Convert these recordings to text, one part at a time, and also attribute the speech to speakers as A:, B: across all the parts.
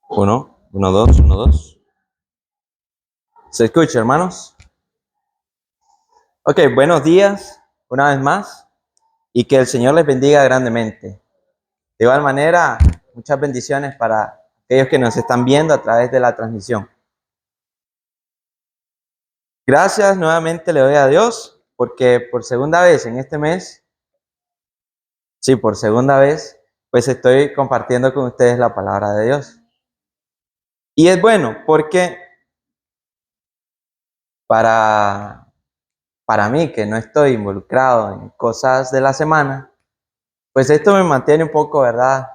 A: Uno, uno, dos, uno, dos. ¿Se escucha, hermanos? Ok, buenos días, una vez más, y que el Señor les bendiga grandemente. De igual manera, muchas bendiciones para aquellos que nos están viendo a través de la transmisión. Gracias nuevamente le doy a Dios, porque por segunda vez en este mes, sí, por segunda vez, pues estoy compartiendo con ustedes la palabra de Dios. Y es bueno, porque para, para mí, que no estoy involucrado en cosas de la semana, pues esto me mantiene un poco, ¿verdad?,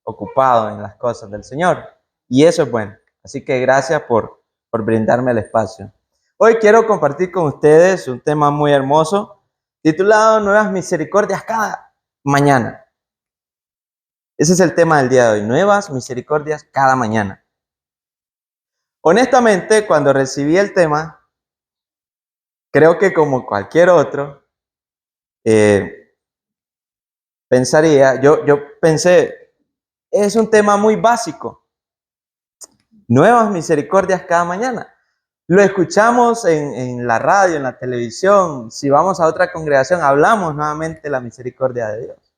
A: ocupado en las cosas del Señor. Y eso es bueno. Así que gracias por brindarme el espacio. Hoy quiero compartir con ustedes un tema muy hermoso, titulado Nuevas Misericordias cada mañana. Ese es el tema del día de hoy, Nuevas Misericordias cada mañana. Honestamente, cuando recibí el tema, creo que como cualquier otro, yo pensé, es un tema muy básico. Nuevas misericordias cada mañana. Lo escuchamos en la radio, en la televisión. Si vamos a otra congregación, hablamos nuevamente de la misericordia de Dios.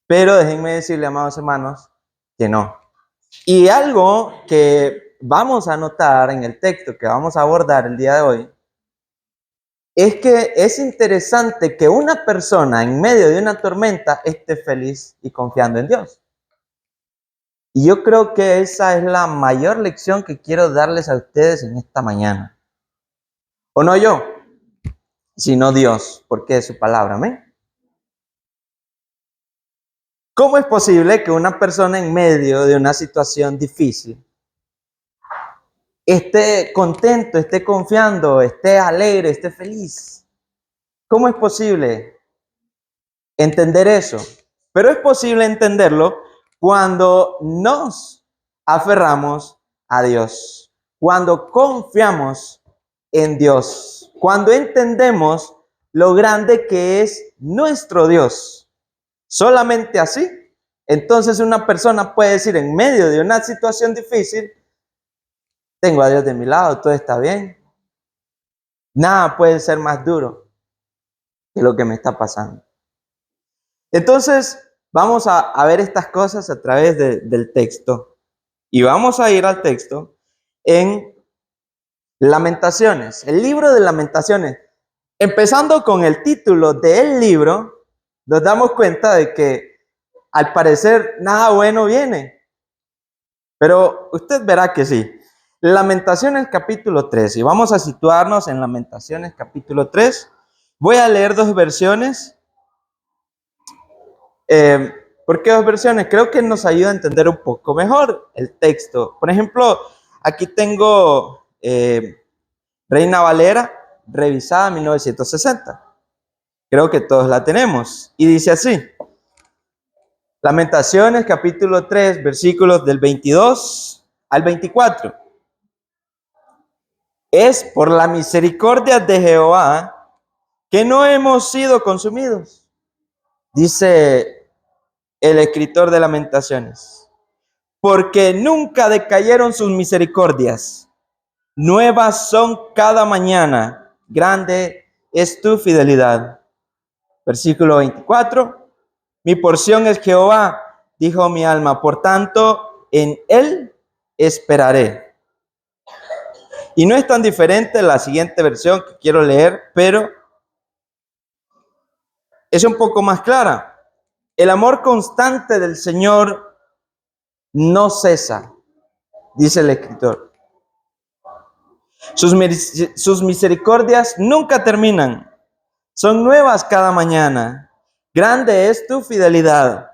A: Pero déjenme decirle, amados hermanos, que no. Y algo que vamos a notar en el texto que vamos a abordar el día de hoy, es que es interesante que una persona en medio de una tormenta esté feliz y confiando en Dios. Y yo creo que esa es la mayor lección que quiero darles a ustedes en esta mañana. O no yo, sino Dios, porque es su palabra, amén. ¿Cómo es posible que una persona en medio de una situación difícil esté contento, esté confiando, esté alegre, esté feliz? ¿Cómo es posible entender eso? Pero es posible entenderlo cuando nos aferramos a Dios, cuando confiamos en Dios, cuando entendemos lo grande que es nuestro Dios. Solamente así, entonces una persona puede decir en medio de una situación difícil, tengo a Dios de mi lado, todo está bien. Nada puede ser más duro que lo que me está pasando. Entonces, vamos a ver estas cosas a través del texto. Y vamos a ir al texto en Lamentaciones, el libro de Lamentaciones. Empezando con el título del libro, nos damos cuenta de que al parecer nada bueno viene. Pero usted verá que sí. Lamentaciones capítulo 3. Y vamos a situarnos en Lamentaciones capítulo 3. Voy a leer dos versiones. ¿Por qué dos versiones? Creo que nos ayuda a entender un poco mejor el texto. Por ejemplo, aquí tengo Reina Valera, revisada 1960. Creo que todos la tenemos. Y dice así. Lamentaciones, capítulo 3, versículos del 22 al 24. Es por la misericordia de Jehová que no hemos sido consumidos, dice el escritor de Lamentaciones, porque nunca decayeron sus misericordias. Nuevas son cada mañana, grande es tu fidelidad. Versículo 24. Mi porción es Jehová, dijo mi alma, por tanto en él esperaré. Y no es tan diferente la siguiente versión que quiero leer, pero es un poco más clara. El amor constante del Señor no cesa, dice el escritor. Sus misericordias nunca terminan, son nuevas cada mañana. Grande es tu fidelidad.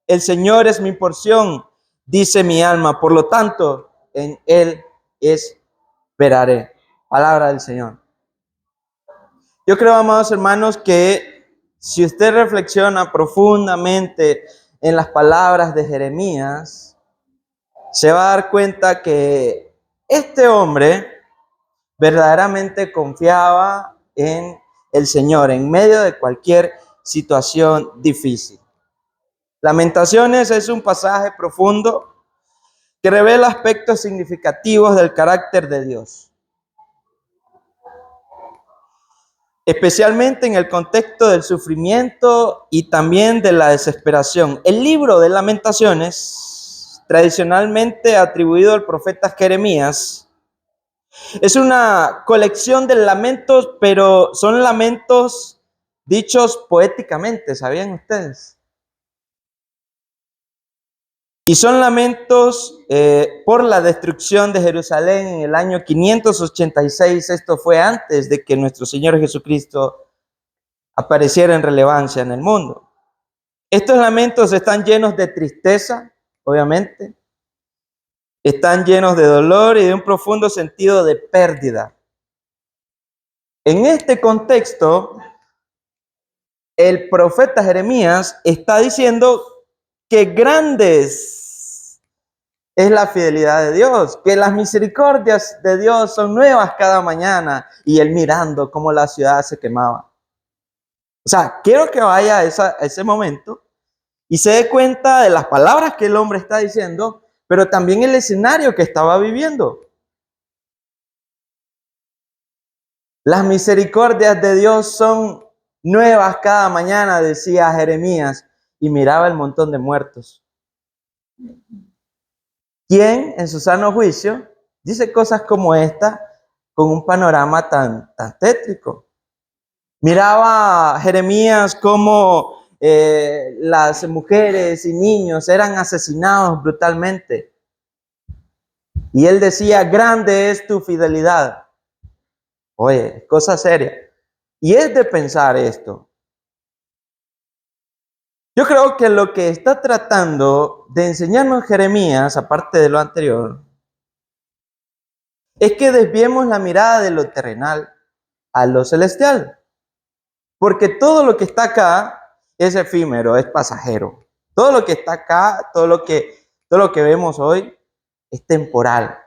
A: El Señor es mi porción, dice mi alma, por lo tanto, en Él esperaré. Palabra del Señor. Yo creo, amados hermanos, que si usted reflexiona profundamente en las palabras de Jeremías, se va a dar cuenta que este hombre verdaderamente confiaba en el Señor en medio de cualquier situación difícil. Lamentaciones es un pasaje profundo que revela aspectos significativos del carácter de Dios, especialmente en el contexto del sufrimiento y también de la desesperación. El libro de Lamentaciones, tradicionalmente atribuido al profeta Jeremías, es una colección de lamentos, pero son lamentos dichos poéticamente, ¿sabían ustedes? Y son lamentos por la destrucción de Jerusalén en el año 586. Esto fue antes de que nuestro Señor Jesucristo apareciera en relevancia en el mundo. Estos lamentos están llenos de tristeza, obviamente. Están llenos de dolor y de un profundo sentido de pérdida. En este contexto, el profeta Jeremías está diciendo que grandes es la fidelidad de Dios, que las misericordias de Dios son nuevas cada mañana, y él mirando cómo la ciudad se quemaba. O sea, quiero que vaya a ese momento y se dé cuenta de las palabras que el hombre está diciendo, pero también el escenario que estaba viviendo. Las misericordias de Dios son nuevas cada mañana, decía Jeremías, y miraba el montón de muertos. ¿Quién, en su sano juicio, dice cosas como esta con un panorama tan tétrico? Miraba Jeremías cómo las mujeres y niños eran asesinados brutalmente. Y él decía, grande es tu fidelidad. Oye, cosa seria. Y es de pensar esto. Yo creo que lo que está tratando de enseñarnos Jeremías, aparte de lo anterior, es que desviemos la mirada de lo terrenal a lo celestial. Porque todo lo que está acá es efímero, es pasajero. Todo lo que está acá, todo lo que vemos hoy es temporal.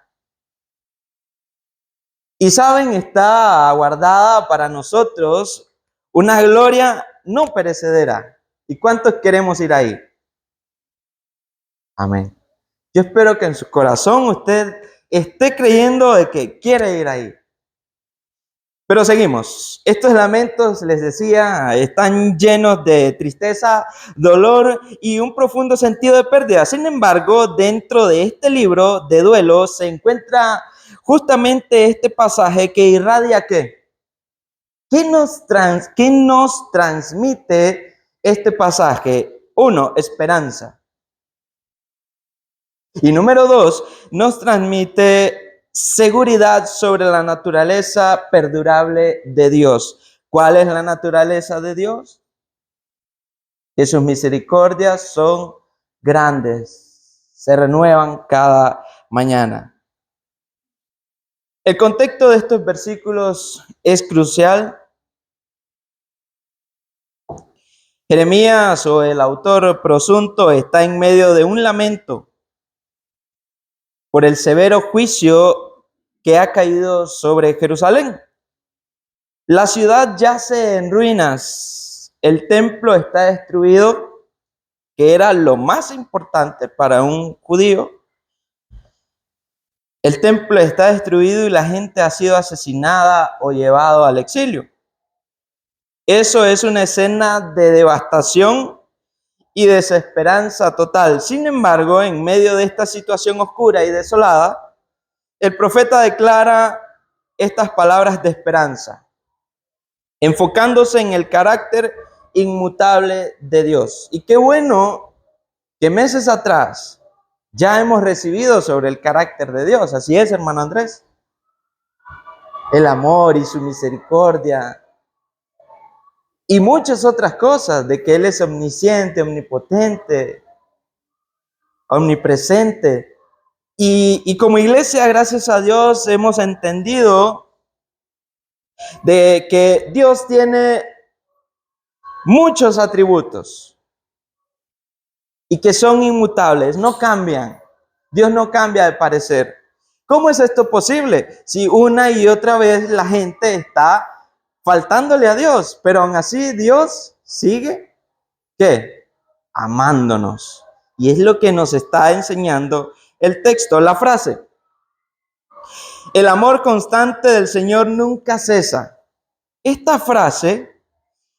A: Y saben, está guardada para nosotros una gloria no perecedera. ¿Y cuántos queremos ir ahí? Amén. Yo espero que en su corazón usted esté creyendo de que quiere ir ahí. Pero seguimos. Estos lamentos, les decía, están llenos de tristeza, dolor y un profundo sentido de pérdida. Sin embargo, dentro de este libro de duelo se encuentra justamente este pasaje que irradia ¿qué? ¿Qué nos transmite este pasaje? 1, esperanza. Y número 2, nos transmite seguridad sobre la naturaleza perdurable de Dios. ¿Cuál es la naturaleza de Dios? Que sus misericordias son grandes, se renuevan cada mañana. El contexto de estos versículos es crucial. Jeremías, o el autor prosunto, está en medio de un lamento por el severo juicio que ha caído sobre Jerusalén. La ciudad yace en ruinas, el templo está destruido, que era lo más importante para un judío. El templo está destruido y la gente ha sido asesinada o llevado al exilio. Eso es una escena de devastación y desesperanza total. Sin embargo, en medio de esta situación oscura y desolada, el profeta declara estas palabras de esperanza, enfocándose en el carácter inmutable de Dios. Y qué bueno que meses atrás ya hemos recibido sobre el carácter de Dios. Así es, hermano Andrés. El amor y su misericordia y muchas otras cosas, de que Él es omnisciente, omnipotente, omnipresente. Y como iglesia, gracias a Dios, hemos entendido de que Dios tiene muchos atributos y que son inmutables, no cambian. Dios no cambia de parecer. ¿Cómo es esto posible? Si una y otra vez la gente está faltándole a Dios, pero aún así Dios sigue, ¿qué? Amándonos. Y es lo que nos está enseñando el texto, la frase. El amor constante del Señor nunca cesa. Esta frase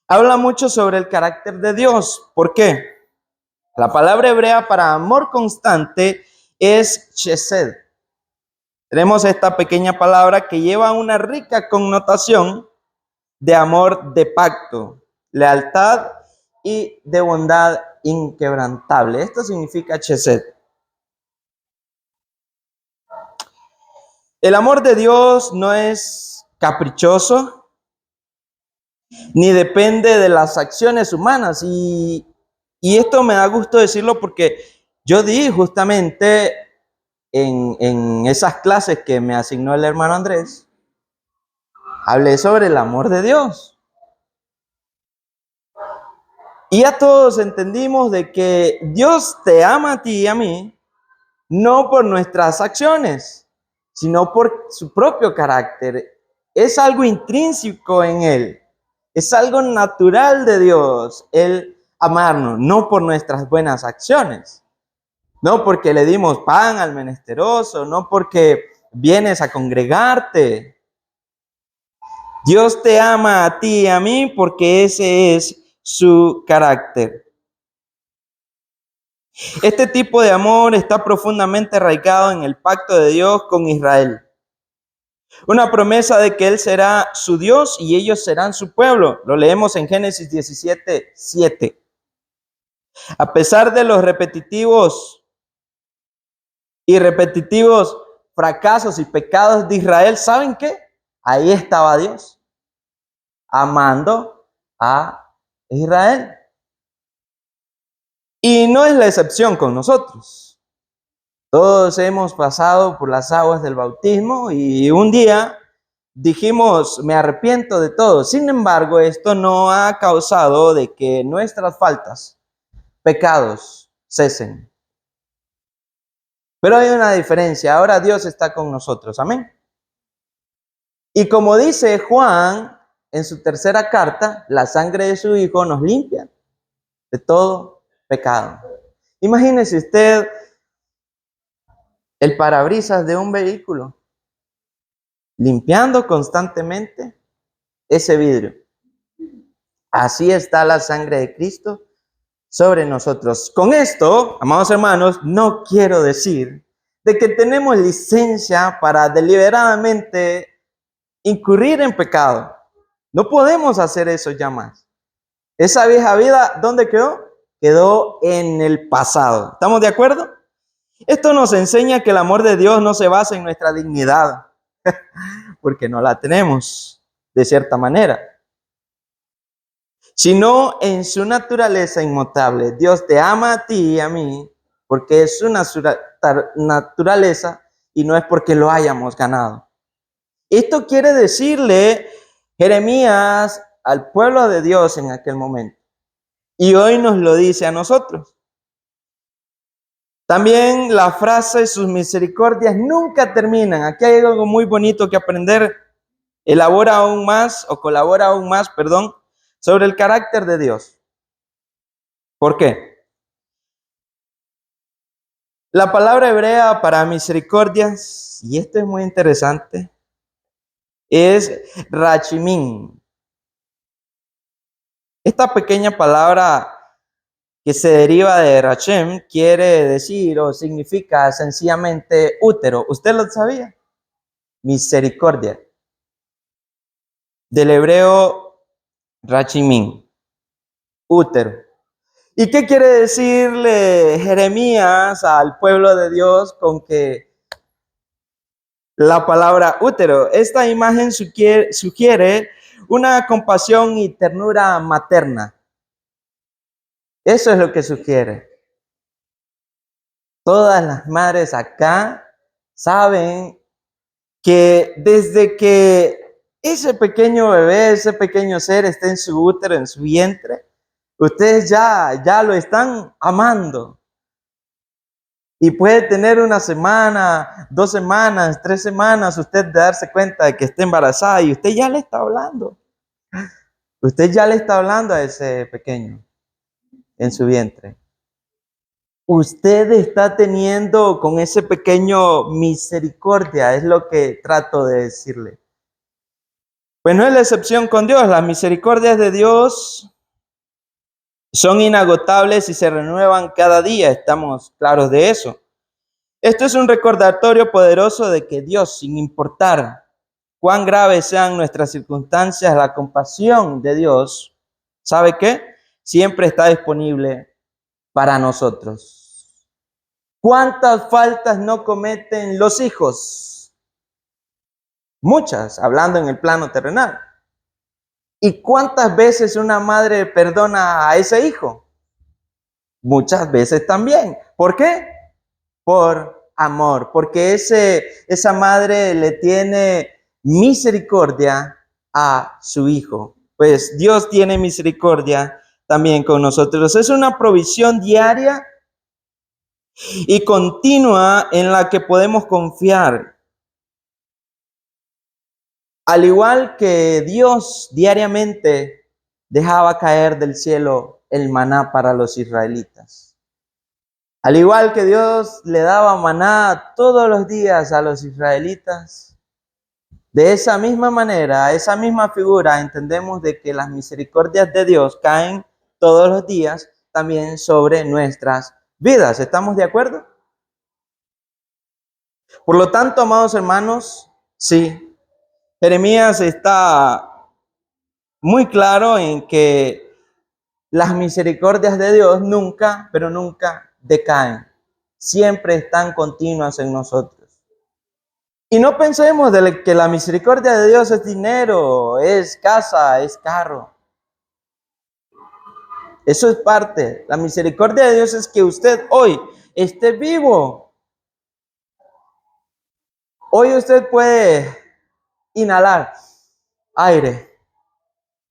A: habla mucho sobre el carácter de Dios. ¿Por qué? La palabra hebrea para amor constante es chesed. Tenemos esta pequeña palabra que lleva una rica connotación de amor de pacto, lealtad y de bondad inquebrantable. Esto significa chesed. El amor de Dios no es caprichoso ni depende de las acciones humanas. Y esto me da gusto decirlo porque yo di justamente en esas clases que me asignó el hermano Andrés, hablé sobre el amor de Dios. Y ya todos entendimos de que Dios te ama a ti y a mí, no por nuestras acciones, sino por su propio carácter. Es algo intrínseco en Él, es algo natural de Dios, el amarnos, no por nuestras buenas acciones, no porque le dimos pan al menesteroso, no porque vienes a congregarte. Dios te ama a ti y a mí porque ese es su carácter. Este tipo de amor está profundamente arraigado en el pacto de Dios con Israel. Una promesa de que Él será su Dios y ellos serán su pueblo. Lo leemos en Génesis 17:7. A pesar de los repetitivos fracasos y pecados de Israel, ¿saben qué? Ahí estaba Dios, amando a Israel. Y no es la excepción con nosotros. Todos hemos pasado por las aguas del bautismo y un día dijimos, me arrepiento de todo. Sin embargo, esto no ha causado de que nuestras faltas, pecados, cesen. Pero hay una diferencia. Ahora Dios está con nosotros. Amén. Y como dice Juan en su tercera carta, la sangre de su Hijo nos limpia de todo pecado. Imagínese usted el parabrisas de un vehículo, limpiando constantemente ese vidrio. Así está la sangre de Cristo sobre nosotros. Con esto, amados hermanos, no quiero decir de que tenemos licencia para deliberadamente incurrir en pecado. No podemos hacer eso ya más. Esa vieja vida, ¿dónde quedó? Quedó en el pasado. ¿Estamos de acuerdo? Esto nos enseña que el amor de Dios no se basa en nuestra dignidad, porque no la tenemos, de cierta manera, sino en su naturaleza inmutable. Dios te ama a ti y a mí, porque es su naturaleza y no es porque lo hayamos ganado. Esto quiere decirle Jeremías al pueblo de Dios en aquel momento. Y hoy nos lo dice a nosotros. También la frase, sus misericordias nunca terminan. Aquí hay algo muy bonito que aprender. Elabora aún más, o colabora aún más, perdón, sobre el carácter de Dios. ¿Por qué? La palabra hebrea para misericordias, y esto es muy interesante, es rachimín. Esta pequeña palabra que se deriva de Rachem, quiere decir o significa sencillamente útero. ¿Usted lo sabía? Misericordia. Del hebreo Rachimín, útero. ¿Y qué quiere decirle Jeremías al pueblo de Dios con que la palabra útero? Esta imagen sugiere una compasión y ternura materna. Eso es lo que sugiere. Todas las madres acá saben que desde que ese pequeño bebé, ese pequeño ser esté en su útero, en su vientre, ustedes ya lo están amando. Y puede tener una semana, 2 semanas, 3 semanas, usted de darse cuenta de que está embarazada y usted ya le está hablando. Usted ya le está hablando a ese pequeño en su vientre. usted está teniendo con ese pequeño misericordia, es lo que trato de decirle. Pues no es la excepción con Dios, las misericordias de Dios son inagotables y se renuevan cada día, estamos claros de eso. Esto es un recordatorio poderoso de que Dios, sin importar cuán graves sean nuestras circunstancias, la compasión de Dios, ¿sabe qué? Siempre está disponible para nosotros. ¿Cuántas faltas no cometen los hijos? Muchas, hablando en el plano terrenal. ¿Y cuántas veces una madre perdona a ese hijo? Muchas veces también. ¿Por qué? Por amor, porque esa madre le tiene misericordia a su hijo. Pues Dios tiene misericordia también con nosotros. Es una provisión diaria y continua en la que podemos confiar. Al igual que Dios diariamente dejaba caer del cielo el maná para los israelitas. Al igual que Dios le daba maná todos los días a los israelitas, de esa misma manera, esa misma figura, entendemos de que las misericordias de Dios caen todos los días también sobre nuestras vidas. ¿Estamos de acuerdo? Por lo tanto, amados hermanos, sí, Jeremías está muy claro en que las misericordias de Dios nunca, pero nunca decaen. Siempre están continuas en nosotros. Y no pensemos de que la misericordia de Dios es dinero, es casa, es carro. Eso es parte. La misericordia de Dios es que usted hoy esté vivo. Hoy usted puede inhalar aire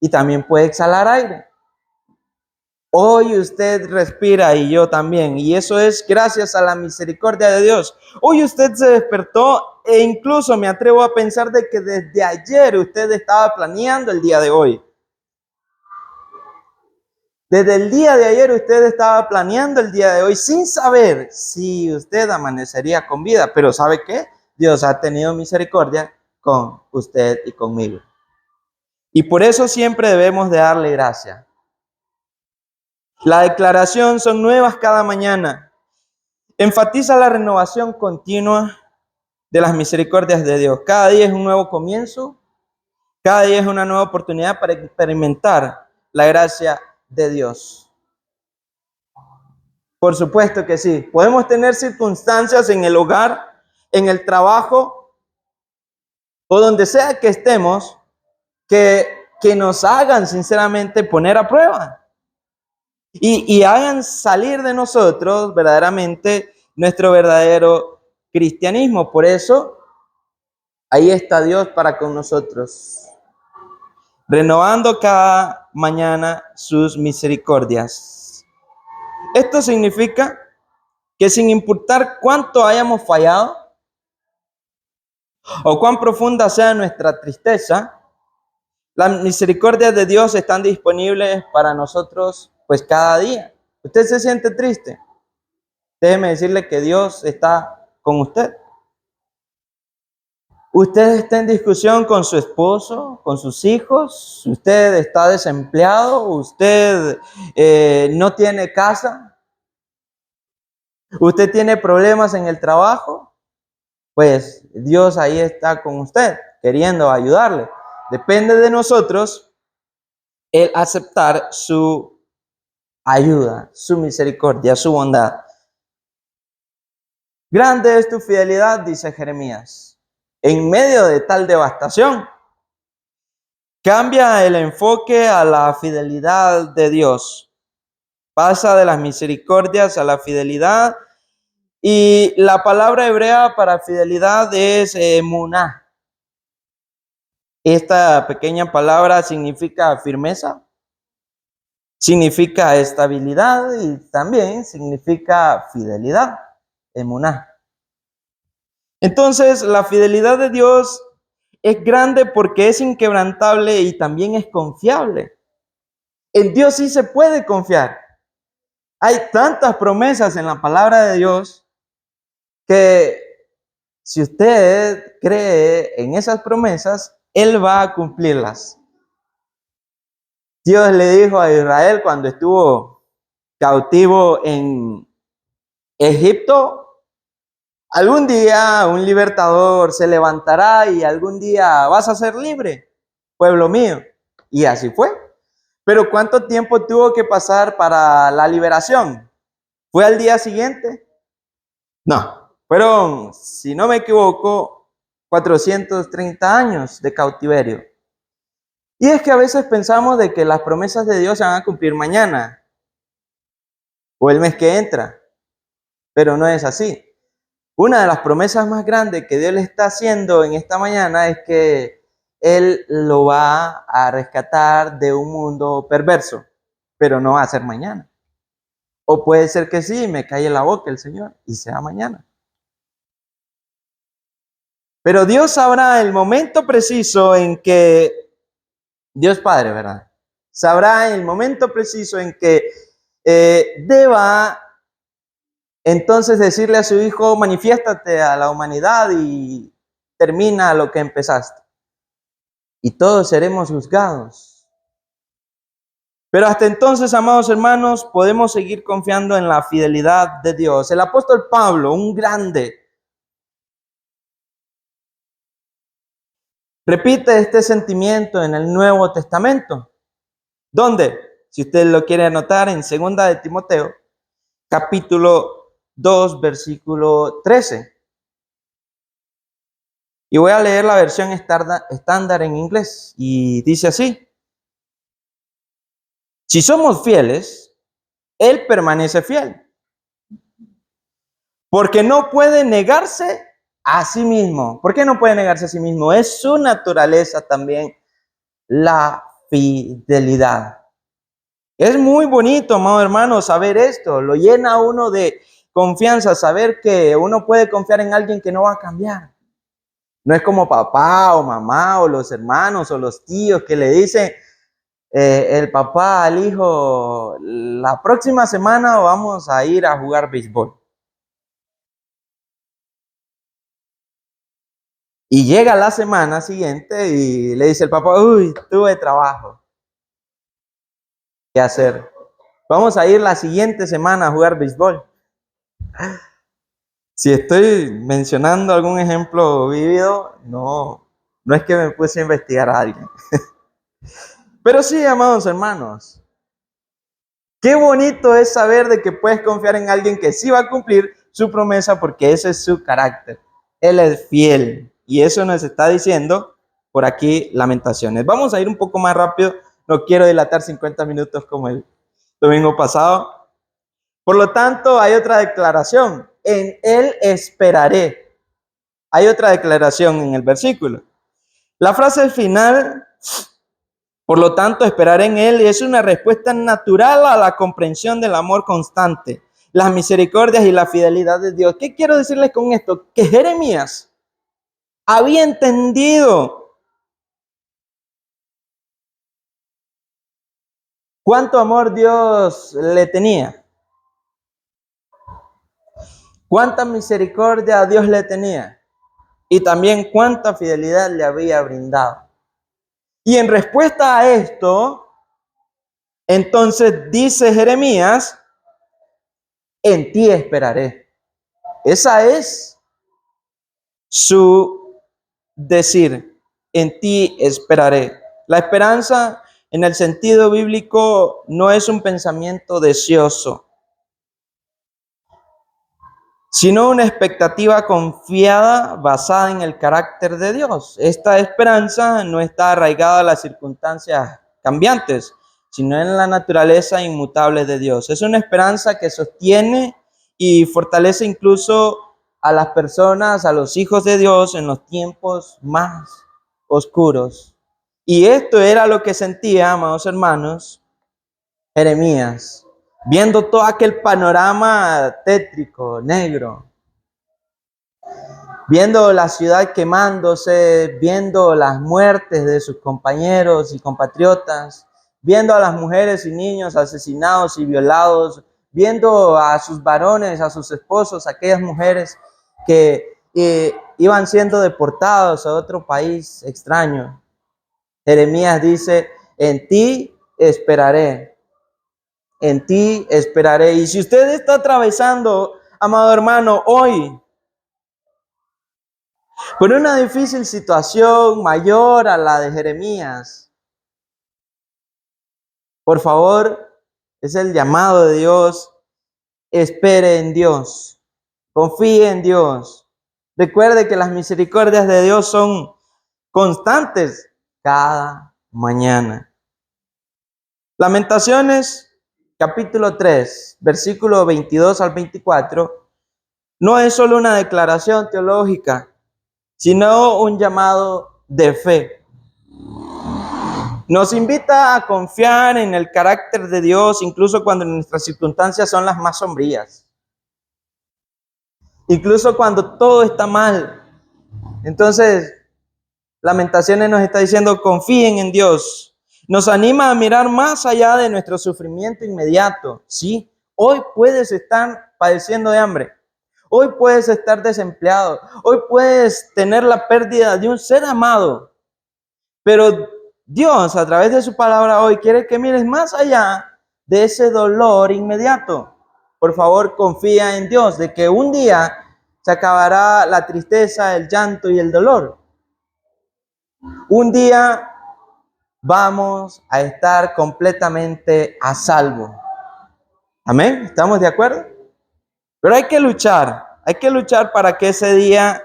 A: y también puede exhalar aire. Hoy usted respira y yo también, y eso es gracias a la misericordia de Dios. Hoy usted se despertó e incluso me atrevo a pensar de que desde ayer usted estaba planeando el día de hoy. Desde el día de ayer usted estaba planeando el día de hoy sin saber si usted amanecería con vida, pero ¿sabe qué? Dios ha tenido misericordia con usted y conmigo. Y por eso siempre debemos de darle gracias. La declaración son nuevas cada mañana. Enfatiza la renovación continua de las misericordias de Dios. Cada día es un nuevo comienzo. Cada día es una nueva oportunidad para experimentar la gracia de Dios. Por supuesto que sí. Podemos tener circunstancias en el hogar, en el trabajo o donde sea que estemos que nos hagan sinceramente poner a prueba. Y hagan salir de nosotros verdaderamente nuestro verdadero cristianismo. Por eso, ahí está Dios para con nosotros, renovando cada mañana sus misericordias. Esto significa que sin importar cuánto hayamos fallado o cuán profunda sea nuestra tristeza, las misericordias de Dios están disponibles para nosotros pues cada día. ¿Usted se siente triste? Déjeme decirle que Dios está con usted. Usted está en discusión con su esposo, con sus hijos, usted está desempleado, usted no tiene casa, usted tiene problemas en el trabajo, pues Dios ahí está con usted, queriendo ayudarle. Depende de nosotros el aceptar su ayuda, su misericordia, su bondad. Grande es tu fidelidad, dice Jeremías, en medio de tal devastación. Cambia el enfoque a la fidelidad de Dios. Pasa de las misericordias a la fidelidad. Y la palabra hebrea para fidelidad es emuná. Esta pequeña palabra significa firmeza, significa estabilidad y también significa fidelidad, emuná. Entonces, la fidelidad de Dios es grande porque es inquebrantable y también es confiable. En Dios sí se puede confiar. Hay tantas promesas en la palabra de Dios que si usted cree en esas promesas, Él va a cumplirlas. Dios le dijo a Israel cuando estuvo cautivo en Egipto, algún día un libertador se levantará y algún día vas a ser libre, pueblo mío. Y así fue. Pero ¿cuánto tiempo tuvo que pasar para la liberación? ¿Fue al día siguiente? No, fueron, si no me equivoco, 430 años de cautiverio. Y es que a veces pensamos de que las promesas de Dios se van a cumplir mañana o el mes que entra, pero no es así. Una de las promesas más grandes que Dios le está haciendo en esta mañana es que Él lo va a rescatar de un mundo perverso, pero no va a ser mañana. O puede ser que sí, me calle la boca el Señor y sea mañana. Pero Dios sabrá el momento preciso en que, Dios Padre, ¿verdad? Sabrá el momento preciso en que deba entonces decirle a su hijo, manifiéstate a la humanidad y termina lo que empezaste. Y todos seremos juzgados. Pero hasta entonces, amados hermanos, podemos seguir confiando en la fidelidad de Dios. El apóstol Pablo, un grande, repite este sentimiento en el Nuevo Testamento. ¿Dónde? Si usted lo quiere anotar, en 2 de Timoteo, capítulo 2, versículo 13. Y voy a leer la versión estándar en inglés. Y dice así: si somos fieles, Él permanece fiel, porque no puede negarse a sí mismo. ¿Por qué no puede negarse a sí mismo? Es su naturaleza también la fidelidad. Es muy bonito, amado hermano, saber esto. Lo llena a uno de confianza, saber que uno puede confiar en alguien que no va a cambiar. No es como papá o mamá o los hermanos o los tíos que le dicen el papá al hijo, la próxima semana vamos a ir a jugar béisbol. Y llega la semana siguiente y le dice el papá, uy, tuve trabajo. ¿Qué hacer? Vamos a ir la siguiente semana a jugar béisbol. Si estoy mencionando algún ejemplo vivido, no es que me puse a investigar a alguien. Pero sí, amados hermanos, qué bonito es saber de que puedes confiar en alguien que sí va a cumplir su promesa porque ese es su carácter. Él es fiel. Y eso nos está diciendo por aquí Lamentaciones. Vamos a ir un poco más rápido. No quiero dilatar 50 minutos como el domingo pasado. Por lo tanto, hay otra declaración. En Él esperaré. Hay otra declaración en el versículo. La frase final, por lo tanto, esperar en Él es una respuesta natural a la comprensión del amor constante, las misericordias y la fidelidad de Dios. ¿Qué quiero decirles con esto? Que Jeremías había entendido cuánto amor Dios le tenía, cuánta misericordia Dios le tenía y también cuánta fidelidad le había brindado. Y en respuesta a esto, entonces dice Jeremías, en ti esperaré. Esa es su decir, en ti esperaré. La esperanza en el sentido bíblico no es un pensamiento deseoso, sino una expectativa confiada basada en el carácter de Dios. Esta esperanza no está arraigada a las circunstancias cambiantes, sino en la naturaleza inmutable de Dios. Es una esperanza que sostiene y fortalece incluso a las personas, a los hijos de Dios en los tiempos más oscuros. Y esto era lo que sentía, amados hermanos, Jeremías, viendo todo aquel panorama tétrico, negro, viendo la ciudad quemándose, viendo las muertes de sus compañeros y compatriotas, viendo a las mujeres y niños asesinados y violados, viendo a sus varones, a sus esposos, a aquellas mujeres que iban siendo deportados a otro país extraño. Jeremías dice, en ti esperaré, en ti esperaré. Y si usted está atravesando, amado hermano, hoy por una difícil situación mayor a la de Jeremías, por favor, es el llamado de Dios, espere en Dios, confíe en Dios. Recuerde que las misericordias de Dios son constantes cada mañana. Lamentaciones, capítulo 3, versículo 22 al 24, no es solo una declaración teológica, sino un llamado de fe. Nos invita a confiar en el carácter de Dios, incluso cuando nuestras circunstancias son las más sombrías. Incluso cuando todo está mal. Entonces, Lamentaciones nos está diciendo, confíen en Dios. Nos anima a mirar más allá de nuestro sufrimiento inmediato. Sí, hoy puedes estar padeciendo de hambre. Hoy puedes estar desempleado. Hoy puedes tener la pérdida de un ser amado. Pero Dios, a través de su palabra hoy, quiere que mires más allá de ese dolor inmediato. Por favor, confía en Dios, de que un día se acabará la tristeza, el llanto y el dolor. Un día vamos a estar completamente a salvo. ¿Amén? ¿Estamos de acuerdo? Pero hay que luchar para que ese día,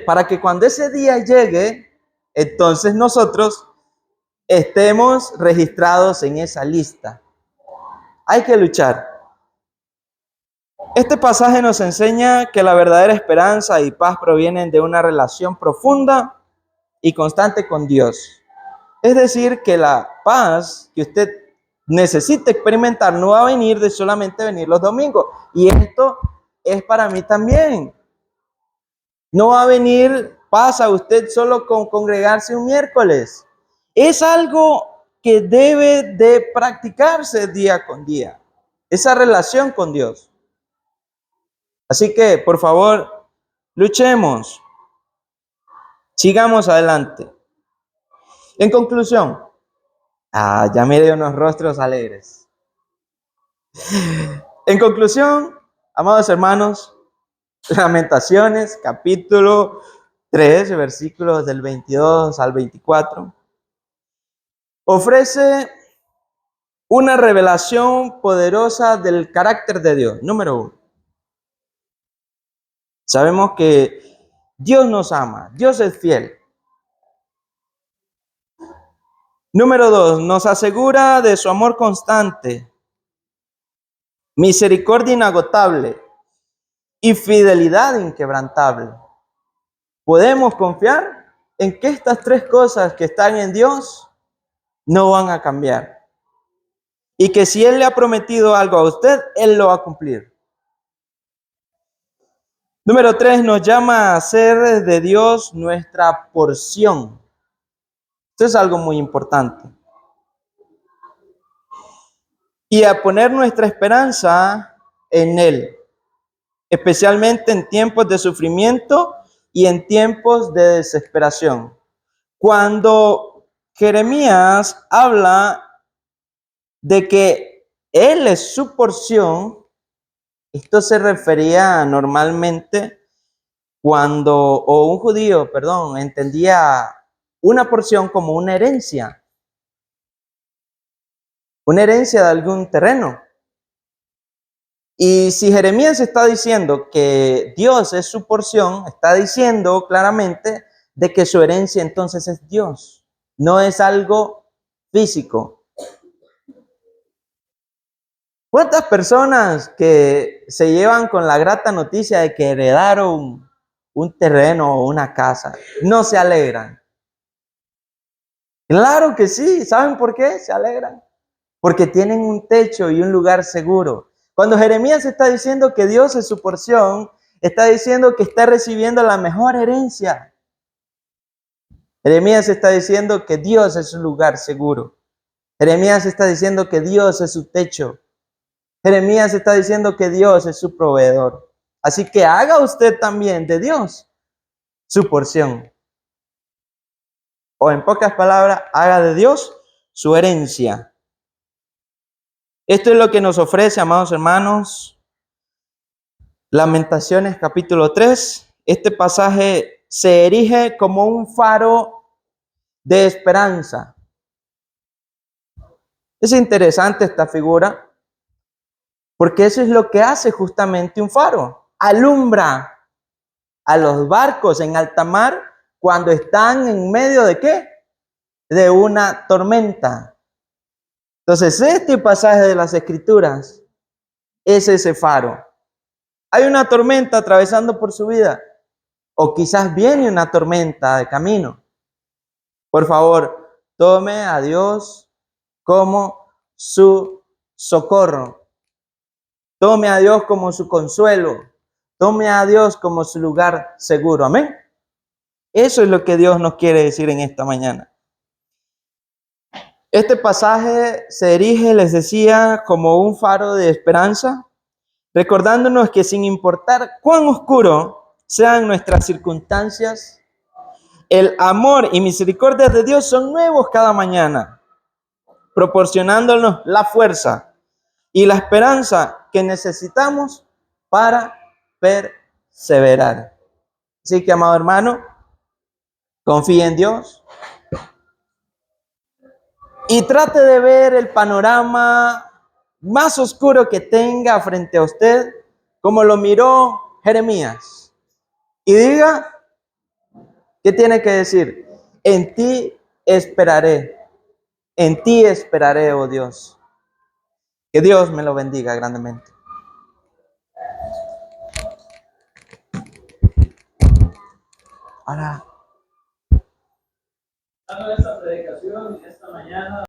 A: para que cuando ese día llegue, entonces nosotros estemos registrados en esa lista. Hay que luchar. Este pasaje nos enseña que la verdadera esperanza y paz provienen de una relación profunda y constante con Dios. Es decir, que la paz que usted necesita experimentar no va a venir de solamente venir los domingos. Y esto es para mí también. No va a venir paz a usted solo con congregarse un miércoles. Es algo que debe de practicarse día con día. Esa relación con Dios. Así que, por favor, luchemos. Sigamos adelante. En conclusión, ya miré unos rostros alegres. En conclusión, amados hermanos, Lamentaciones, capítulo 3, versículos del 22 al 24, ofrece una revelación poderosa del carácter de Dios. Número 1. Sabemos que Dios nos ama, Dios es fiel. Número 2, nos asegura de su amor constante, misericordia inagotable y fidelidad inquebrantable. Podemos confiar en que estas tres cosas que están en Dios no van a cambiar. Y que si Él le ha prometido algo a usted, Él lo va a cumplir. Número 3, nos llama a hacer de Dios nuestra porción. Esto es algo muy importante. Y a poner nuestra esperanza en Él, especialmente en tiempos de sufrimiento y en tiempos de desesperación. Cuando Jeremías habla de que Él es su porción, esto se refería normalmente o un judío, entendía una porción como una herencia de algún terreno. Y si Jeremías está diciendo que Dios es su porción, está diciendo claramente de que su herencia entonces es Dios, no es algo físico. ¿Cuántas personas que se llevan con la grata noticia de que heredaron un terreno o una casa no se alegran? Claro que sí. ¿Saben por qué se alegran? Porque tienen un techo y un lugar seguro. Cuando Jeremías está diciendo que Dios es su porción, está diciendo que está recibiendo la mejor herencia. Jeremías está diciendo que Dios es su lugar seguro. Jeremías está diciendo que Dios es su techo. Jeremías está diciendo que Dios es su proveedor. Así que haga usted también de Dios su porción. O en pocas palabras, haga de Dios su herencia. Esto es lo que nos ofrece, amados hermanos, Lamentaciones capítulo 3. Este pasaje se erige como un faro de esperanza. Es interesante esta figura, porque eso es lo que hace justamente un faro. Alumbra a los barcos en alta mar cuando están en medio de ¿qué? De una tormenta. Entonces, este pasaje de las Escrituras es ese faro. Hay una tormenta atravesando por su vida, o quizás viene una tormenta de camino. Por favor, tome a Dios como su socorro. Tome a Dios como su consuelo. Tome a Dios como su lugar seguro. Amén. Eso es lo que Dios nos quiere decir en esta mañana. Este pasaje se erige, les decía, como un faro de esperanza, recordándonos que sin importar cuán oscuro sean nuestras circunstancias, el amor y misericordia de Dios son nuevos cada mañana, proporcionándonos la fuerza y la esperanza que necesitamos para perseverar. Así que, amado hermano, confíe en Dios y trate de ver el panorama más oscuro que tenga frente a usted, como lo miró Jeremías. Y diga, ¿qué tiene que decir? En ti esperaré, oh Dios. Que Dios me lo bendiga grandemente. Ahora, esta predicación esta mañana.